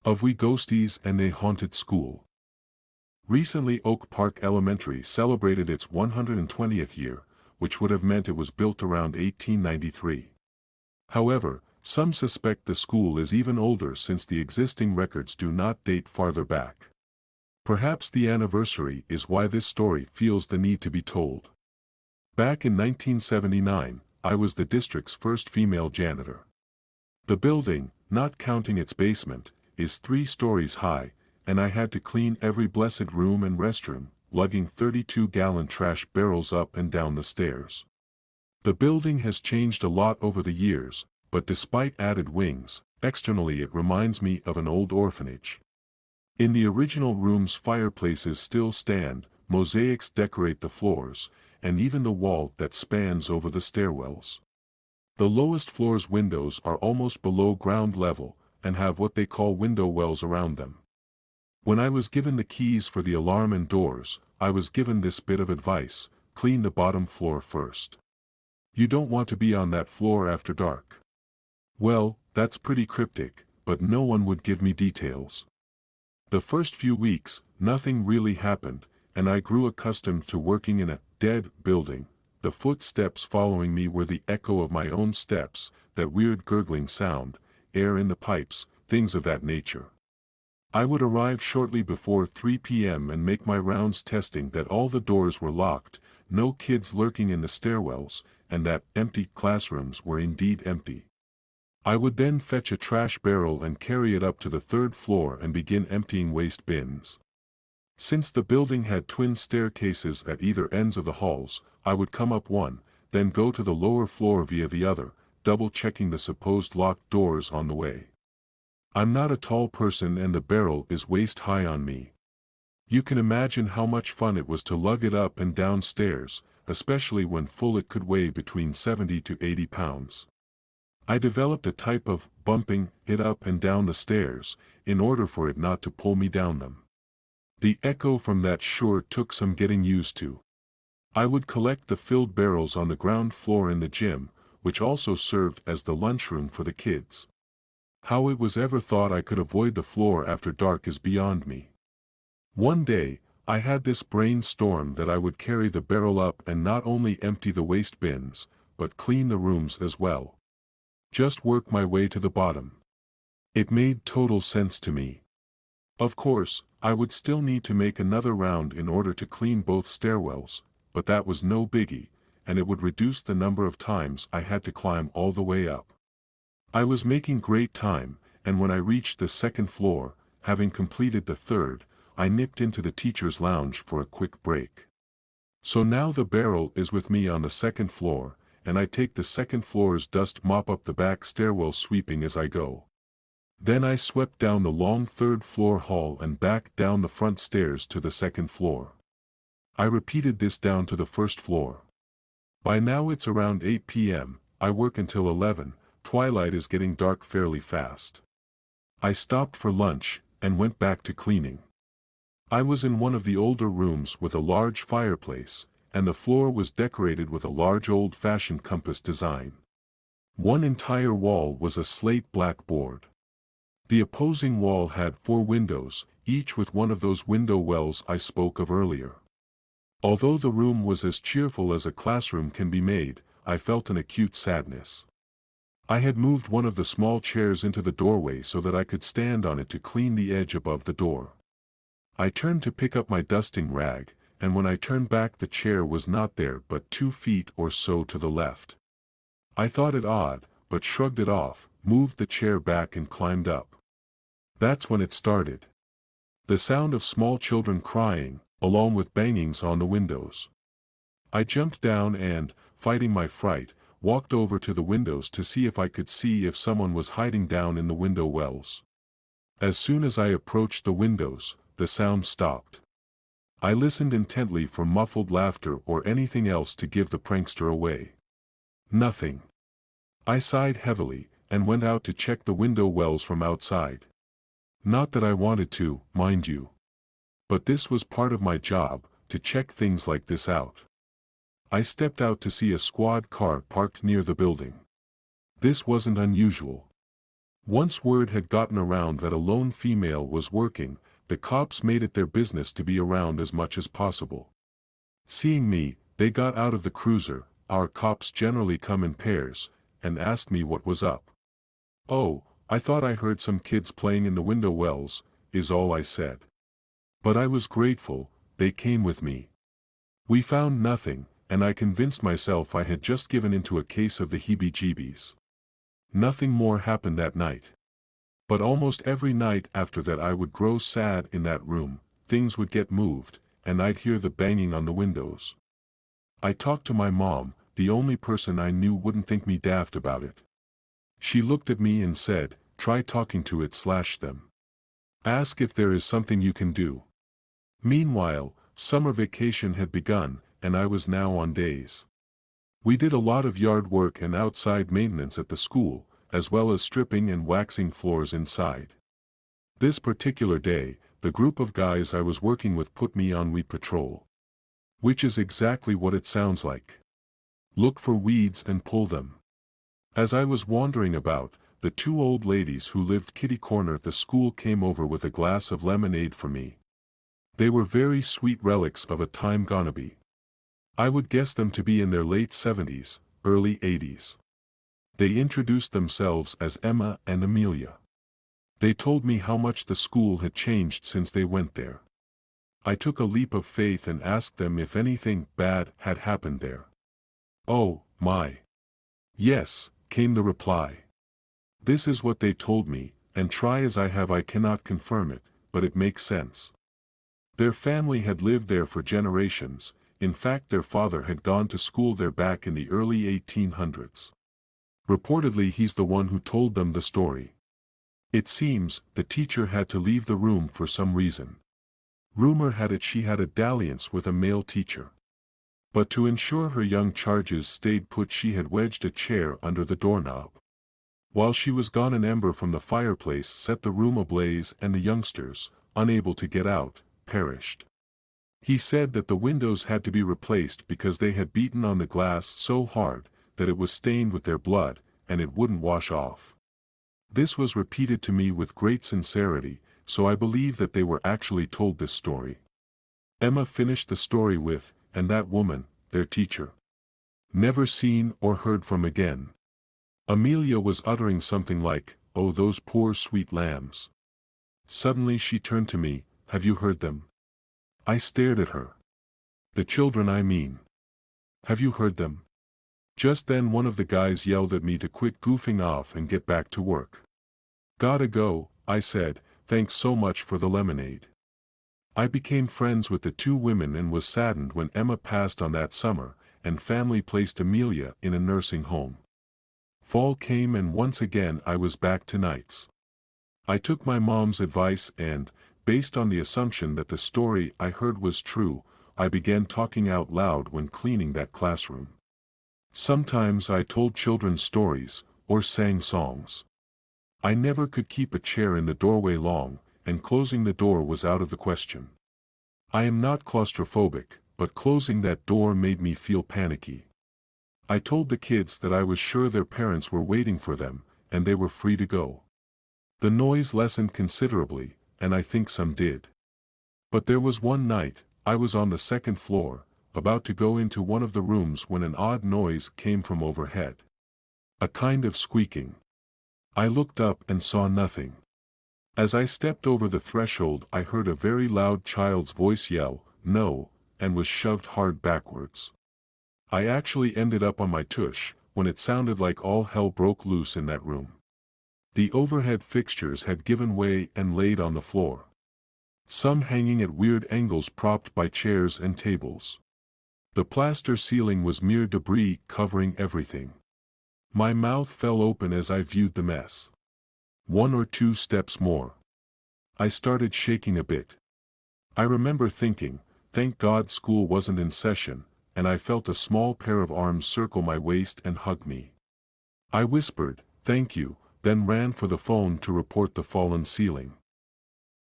Of we ghosties and a haunted school. Recently Oak Park Elementary celebrated its 120th year, which would have meant it was built around 1893. However, some suspect the school is even older since the existing records do not date farther back. Perhaps the anniversary is why this story feels the need to be told. Back in 1979, I was the district's first female janitor. The building, not counting its basement, is 3 stories high, and I had to clean every blessed room and restroom, lugging 32-gallon trash barrels up and down the stairs. The building has changed a lot over the years, but despite added wings, externally it reminds me of an old orphanage. In the original rooms fireplaces still stand, mosaics decorate the floors, and even the wall that spans over the stairwells. The lowest floor's windows are almost below ground level, and have what they call window wells around them. When I was given the keys for the alarm and doors, I was given this bit of advice: clean the bottom floor first. You don't want to be on that floor after dark. Well, that's pretty cryptic, but no one would give me details. The first few weeks, nothing really happened, and I grew accustomed to working in a dead building. The footsteps following me were the echo of my own steps, that weird gurgling sound, air in the pipes, things of that nature. I would arrive shortly before 3 p.m. and make my rounds testing that all the doors were locked, no kids lurking in the stairwells, and that empty classrooms were indeed empty. I would then fetch a trash barrel and carry it up to the 3rd floor and begin emptying waste bins. Since the building had twin staircases at either ends of the halls, I would come up one, then go to the lower floor via the other, double-checking the supposed locked doors on the way. I'm not a tall person and the barrel is waist-high on me. You can imagine how much fun it was to lug it up and down stairs, especially when full. It could weigh between 70 to 80 pounds. I developed a type of bumping it up and down the stairs, in order for it not to pull me down them. The echo from that sure took some getting used to. I would collect the filled barrels on the ground floor in the gym, which also served as the lunchroom for the kids. How it was ever thought I could avoid the floor after dark is beyond me. One day, I had this brainstorm that I would carry the barrel up and not only empty the waste bins, but clean the rooms as well. Just work my way to the bottom. It made total sense to me. Of course, I would still need to make another round in order to clean both stairwells, but that was no biggie, and it would reduce the number of times I had to climb all the way up. I was making great time, and when I reached the 2nd floor, having completed the 3rd, I nipped into the teacher's lounge for a quick break. So now the barrel is with me on the 2nd floor, and I take the 2nd floor's dust mop up the back stairwell, sweeping as I go. Then I swept down the long 3rd floor hall and back down the front stairs to the 2nd floor. I repeated this down to the 1st floor. By now it's around 8 p.m., I work until 11, twilight is getting dark fairly fast. I stopped for lunch, and went back to cleaning. I was in one of the older rooms with a large fireplace, and the floor was decorated with a large old-fashioned compass design. One entire wall was a slate black board. The opposing wall had 4 windows, each with one of those window wells I spoke of earlier. Although the room was as cheerful as a classroom can be made, I felt an acute sadness. I had moved one of the small chairs into the doorway so that I could stand on it to clean the edge above the door. I turned to pick up my dusting rag, and when I turned back the chair was not there but 2 feet or so to the left. I thought it odd, but shrugged it off, moved the chair back and climbed up. That's when it started. The sound of small children crying, along with bangings on the windows. I jumped down and, fighting my fright, walked over to the windows to see if I could see if someone was hiding down in the window wells. As soon as I approached the windows, the sound stopped. I listened intently for muffled laughter or anything else to give the prankster away. Nothing. I sighed heavily, and went out to check the window wells from outside. Not that I wanted to, mind you. But this was part of my job, to check things like this out. I stepped out to see a squad car parked near the building. This wasn't unusual. Once word had gotten around that a lone female was working, the cops made it their business to be around as much as possible. Seeing me, they got out of the cruiser, our cops generally come in pairs, and asked me what was up. "Oh, I thought I heard some kids playing in the window wells," is all I said. But I was grateful, they came with me. We found nothing, and I convinced myself I had just given into a case of the heebie-jeebies. Nothing more happened that night. But almost every night after that I would grow sad in that room, things would get moved, and I'd hear the banging on the windows. I talked to my mom, the only person I knew wouldn't think me daft about it. She looked at me and said, "Try talking to it/them. Ask if there is something you can do." Meanwhile, summer vacation had begun, and I was now on days. We did a lot of yard work and outside maintenance at the school, as well as stripping and waxing floors inside. This particular day, the group of guys I was working with put me on weed patrol. Which is exactly what it sounds like. Look for weeds and pull them. As I was wandering about, the two old ladies who lived kitty corner at the school came over with a glass of lemonade for me. They were very sweet relics of a time gone by. I would guess them to be in their late 70s, early 80s. They introduced themselves as Emma and Amelia. They told me how much the school had changed since they went there. I took a leap of faith and asked them if anything bad had happened there. "Oh, my. Yes," came the reply. This is what they told me, and try as I have I cannot confirm it, but it makes sense. Their family had lived there for generations, in fact their father had gone to school there back in the early 1800s. Reportedly he's the one who told them the story. It seems, the teacher had to leave the room for some reason. Rumor had it she had a dalliance with a male teacher. But to ensure her young charges stayed put she had wedged a chair under the doorknob. While she was gone an ember from the fireplace set the room ablaze and the youngsters, unable to get out, perished. He said that the windows had to be replaced because they had beaten on the glass so hard that it was stained with their blood, and it wouldn't wash off. This was repeated to me with great sincerity, so I believe that they were actually told this story. Emma finished the story with, "And that woman, their teacher. Never seen or heard from again." Amelia was uttering something like, "Oh those poor sweet lambs." Suddenly she turned to me, "Have you heard them?" I stared at her. "The children I mean. Have you heard them?" Just then one of the guys yelled at me to quit goofing off and get back to work. "Gotta go," I said, "thanks so much for the lemonade." I became friends with the two women and was saddened when Emma passed on that summer, and family placed Amelia in a nursing home. Fall came and once again I was back to nights. I took my mom's advice and, based on the assumption that the story I heard was true, I began talking out loud when cleaning that classroom. Sometimes I told children's stories, or sang songs. I never could keep a chair in the doorway long, and closing the door was out of the question. I am not claustrophobic, but closing that door made me feel panicky. I told the kids that I was sure their parents were waiting for them, and they were free to go. The noise lessened considerably, and I think some did. But there was one night, I was on the second floor, about to go into one of the rooms when an odd noise came from overhead. A kind of squeaking. I looked up and saw nothing. As I stepped over the threshold I heard a very loud child's voice yell, "No," and was shoved hard backwards. I actually ended up on my tush, when it sounded like all hell broke loose in that room. The overhead fixtures had given way and laid on the floor. Some hanging at weird angles propped by chairs and tables. The plaster ceiling was mere debris covering everything. My mouth fell open as I viewed the mess. 1 or 2 steps more. I started shaking a bit. I remember thinking, thank God school wasn't in session, and I felt a small pair of arms circle my waist and hug me. I whispered, "Thank you," then ran for the phone to report the fallen ceiling.